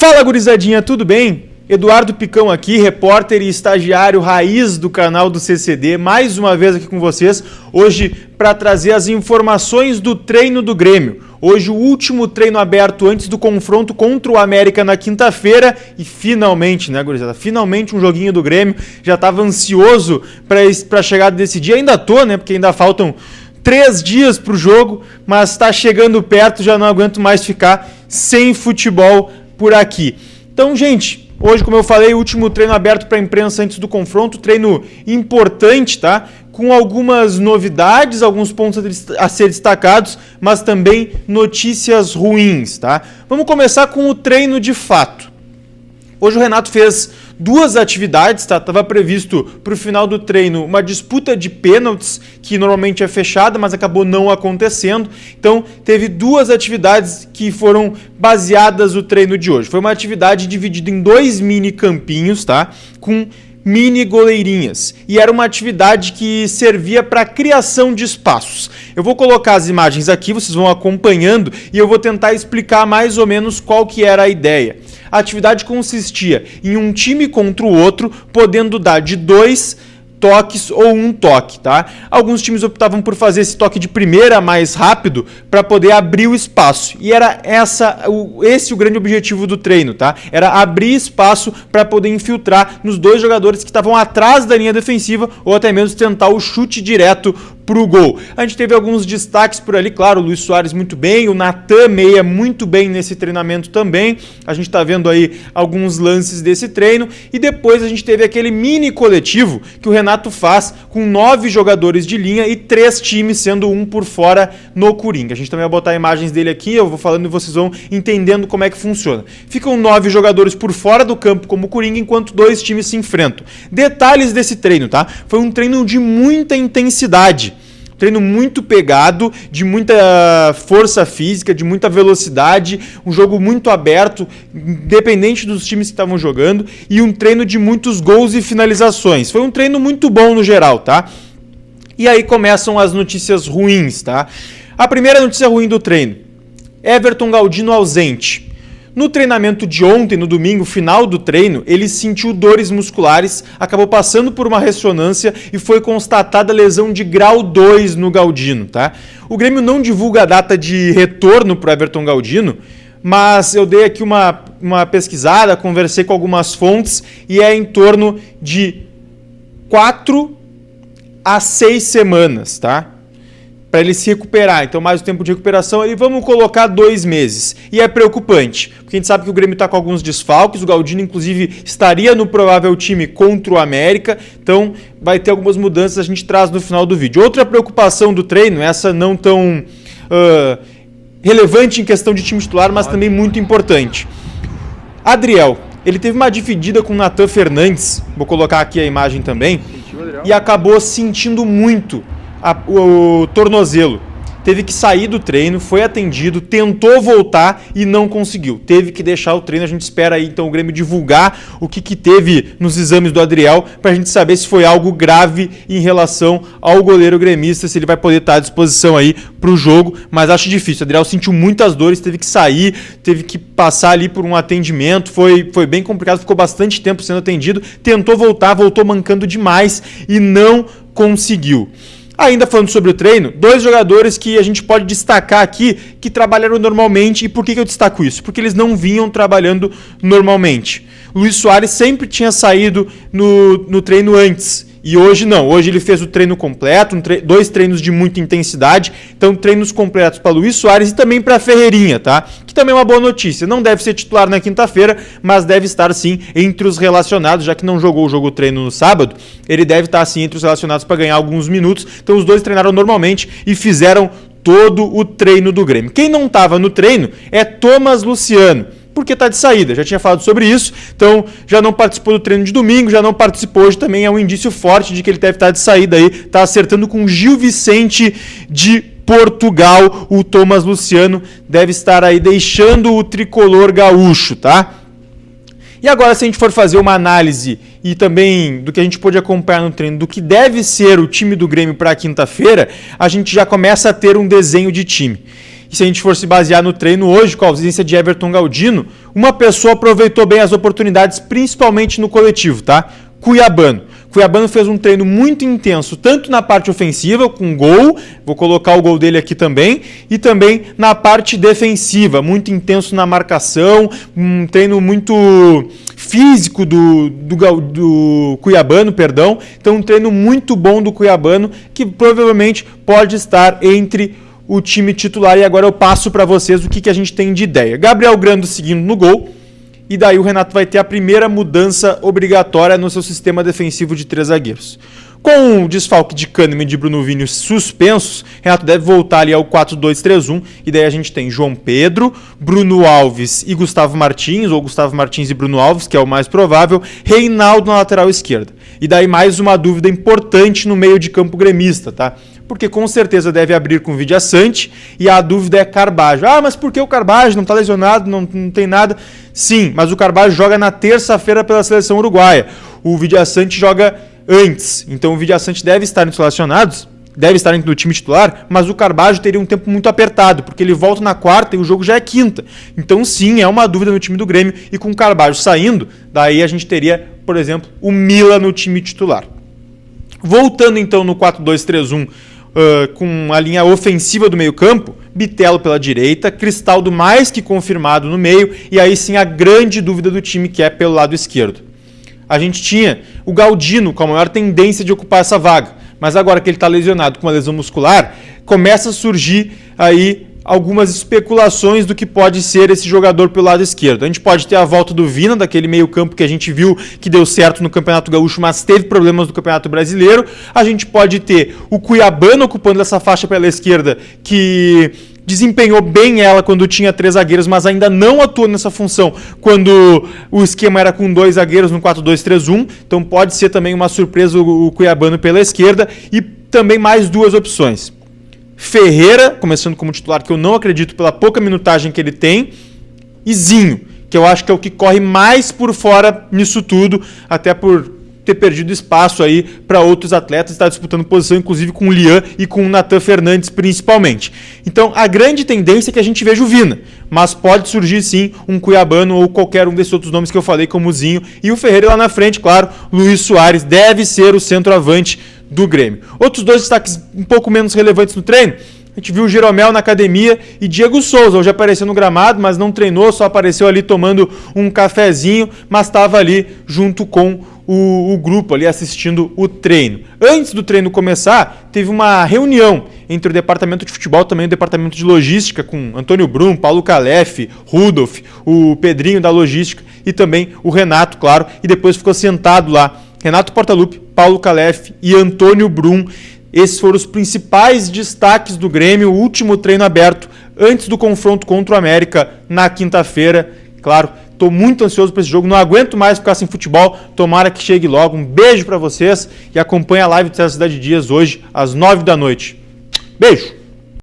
Fala, gurizadinha, tudo bem? Eduardo Picão aqui, repórter e estagiário raiz do canal do CCD, mais uma vez aqui com vocês, hoje para trazer as informações do treino do Grêmio. Hoje o último treino aberto antes do confronto contra o América na quinta-feira e finalmente, né, gurizada? Finalmente um joguinho do Grêmio. Já estava ansioso para a chegada desse dia, ainda tô, né, porque ainda faltam 3 dias para o jogo, mas está chegando perto, já não aguento mais ficar sem futebol por aqui. Então, gente, hoje, como eu falei, último treino aberto para a imprensa antes do confronto, treino importante, tá? Com algumas novidades, alguns pontos a ser destacados, mas também notícias ruins, tá? Vamos começar com o treino de fato. Hoje o Renato fez 2 atividades, tá? Estava previsto para o final do treino uma disputa de pênaltis, que normalmente é fechada, mas acabou não acontecendo. Então, teve 2 atividades que foram baseadas no treino de hoje. Foi uma atividade dividida em 2 mini campinhos, tá? Com mini goleirinhas. E era uma atividade que servia para criação de espaços. Eu vou colocar as imagens aqui, vocês vão acompanhando e eu vou tentar explicar mais ou menos qual que era a ideia. A atividade consistia em um time contra o outro, podendo dar de 2 toques ou 1 toque, tá? Alguns times optavam por fazer esse toque de primeira mais rápido para poder abrir o espaço. E era esse o grande objetivo do treino, tá? Era abrir espaço para poder infiltrar nos 2 jogadores que estavam atrás da linha defensiva ou até mesmo tentar o chute direto pro gol. A gente teve alguns destaques por ali, claro, o Luiz Soares muito bem, o Natan Meia muito bem nesse treinamento também. A gente tá vendo aí alguns lances desse treino e depois a gente teve aquele mini coletivo que o Renato faz com 9 jogadores de linha e 3 times, sendo um por fora no Coringa. A gente também vai botar imagens dele aqui, eu vou falando e vocês vão entendendo como é que funciona. Ficam 9 jogadores por fora do campo como Coringa, enquanto 2 times se enfrentam. Detalhes desse treino, tá? Foi um treino de muita intensidade. Treino muito pegado, de muita força física, de muita velocidade, um jogo muito aberto, independente dos times que estavam jogando, e um treino de muitos gols e finalizações. Foi um treino muito bom no geral, tá? E aí começam as notícias ruins, tá? A primeira notícia ruim do treino: Everton Galdino ausente. No treinamento de ontem, no domingo, final do treino, ele sentiu dores musculares, acabou passando por uma ressonância e foi constatada lesão de grau 2 no Galdino, tá? O Grêmio não divulga a data de retorno para o Everton Galdino, mas eu dei aqui uma pesquisada, conversei com algumas fontes e é em torno de 4 a 6 semanas, tá? Para ele se recuperar, então mais o tempo de recuperação, ali vamos colocar 2 meses. E é preocupante, porque a gente sabe que o Grêmio está com alguns desfalques, o Galdino inclusive estaria no provável time contra o América, então vai ter algumas mudanças, a gente traz no final do vídeo. Outra preocupação do treino, essa não tão relevante em questão de time titular, mas também muito importante. Adriel, ele teve uma dividida com o Natan Fernandes, vou colocar aqui a imagem também, e acabou sentindo muito o tornozelo. Teve que sair do treino, foi atendido, tentou voltar e não conseguiu. Teve que deixar o treino. A gente espera aí então o Grêmio divulgar o que teve nos exames do Adriel para a gente saber se foi algo grave em relação ao goleiro gremista, se ele vai poder estar à disposição aí para o jogo, mas acho difícil. O Adriel sentiu muitas dores, teve que sair, teve que passar ali por um atendimento, foi bem complicado, ficou bastante tempo sendo atendido, tentou voltar, voltou mancando demais e não conseguiu. Ainda falando sobre o treino, 2 jogadores que a gente pode destacar aqui que trabalharam normalmente. E por que eu destaco isso? Porque eles não vinham trabalhando normalmente. Luiz Soares sempre tinha saído no treino antes. E hoje não, hoje ele fez o treino completo, 2 treinos de muita intensidade, então treinos completos para Luiz Soares e também para Ferreirinha, tá? Que também é uma boa notícia, não deve ser titular na quinta-feira, mas deve estar sim entre os relacionados, já que não jogou o jogo treino no sábado, ele deve estar sim entre os relacionados para ganhar alguns minutos, então os 2 treinaram normalmente e fizeram todo o treino do Grêmio. Quem não estava no treino é Thomas Luciano, porque está de saída, já tinha falado sobre isso, então já não participou do treino de domingo, já não participou hoje, também é um indício forte de que ele deve estar de saída aí, está acertando com o Gil Vicente de Portugal, o Thomas Luciano deve estar aí deixando o tricolor gaúcho, tá? E agora, se a gente for fazer uma análise e também do que a gente pôde acompanhar no treino, do que deve ser o time do Grêmio para quinta-feira, a gente já começa a ter um desenho de time. E se a gente for se basear no treino hoje, com a ausência de Everton Galdino, uma pessoa aproveitou bem as oportunidades, principalmente no coletivo, tá? Cuiabano. Cuiabano fez um treino muito intenso, tanto na parte ofensiva, com gol, vou colocar o gol dele aqui também, e também na parte defensiva, muito intenso na marcação, um treino muito físico do Cuiabano, perdão. Então um treino muito bom do Cuiabano, que provavelmente pode estar entre o time titular. E agora eu passo para vocês o que a gente tem de ideia. Gabriel Grando seguindo no gol. E daí o Renato vai ter a primeira mudança obrigatória no seu sistema defensivo de 3 zagueiros. Com o desfalque de Kahneman e de Bruno Vini suspensos, Renato deve voltar ali ao 4-2-3-1, e daí a gente tem João Pedro, Bruno Alves e Gustavo Martins, ou Gustavo Martins e Bruno Alves, que é o mais provável, Reinaldo na lateral esquerda. E daí mais uma dúvida importante no meio de campo gremista, tá? Porque com certeza deve abrir com o Vidiaçante, e a dúvida é Carbajo. Ah, mas por que o Carbajo? Não está lesionado, não tem nada. Sim, mas o Carbajo joga na terça-feira pela seleção uruguaia. O Vidiaçante joga antes, então o Vidiaçante deve estar relacionados, deve estar dentro do time titular, mas o Carbajo teria um tempo muito apertado, porque ele volta na quarta e o jogo já é quinta. Então sim, é uma dúvida no time do Grêmio, e com o Carbajo saindo, daí a gente teria, por exemplo, o Mila no time titular. Voltando então no 4-2-3-1, com a linha ofensiva do meio campo, Bitelo pela direita, Cristaldo mais que confirmado no meio, e aí sim a grande dúvida do time, que é pelo lado esquerdo. A gente tinha o Galdino com a maior tendência de ocupar essa vaga, mas agora que ele está lesionado com uma lesão muscular, começa a surgir aí algumas especulações do que pode ser esse jogador pelo lado esquerdo. A gente pode ter a volta do Vina, daquele meio campo que a gente viu que deu certo no Campeonato Gaúcho, mas teve problemas no Campeonato Brasileiro. A gente pode ter o Cuiabano ocupando essa faixa pela esquerda, que desempenhou bem ela quando tinha 3 zagueiros, mas ainda não atuou nessa função quando o esquema era com 2 zagueiros no 4-2-3-1. Então pode ser também uma surpresa o Cuiabano pela esquerda, e também mais 2 opções. Ferreira, começando como titular, que eu não acredito pela pouca minutagem que ele tem, e Zinho, que eu acho que é o que corre mais por fora nisso tudo, até por ter perdido espaço aí para outros atletas, está disputando posição inclusive com o Lian e com o Nathan Fernandes principalmente. Então a grande tendência é que a gente veja o Vina, mas pode surgir sim um Cuiabano ou qualquer um desses outros nomes que eu falei, como o Zinho, e o Ferreira lá na frente, claro, Luiz Soares deve ser o centroavante do Grêmio. Outros 2 destaques um pouco menos relevantes no treino, a gente viu o Jeromel na academia e Diego Souza, hoje apareceu no gramado, mas não treinou, só apareceu ali tomando um cafezinho, mas estava ali junto com o grupo ali assistindo o treino. Antes do treino começar, teve uma reunião entre o departamento de futebol e também o departamento de logística, com Antônio Brum, Paulo Calef, Rudolf, o Pedrinho da logística e também o Renato, claro, e depois ficou sentado lá Renato Portaluppi, Paulo Calef e Antônio Brum. Esses foram os principais destaques do Grêmio, o último treino aberto antes do confronto contra o América na quinta-feira. Claro, estou muito ansioso para esse jogo, não aguento mais ficar sem futebol, tomara que chegue logo. Um beijo para vocês e acompanhe a live do César Cidade Dias hoje às 9 da noite. Beijo!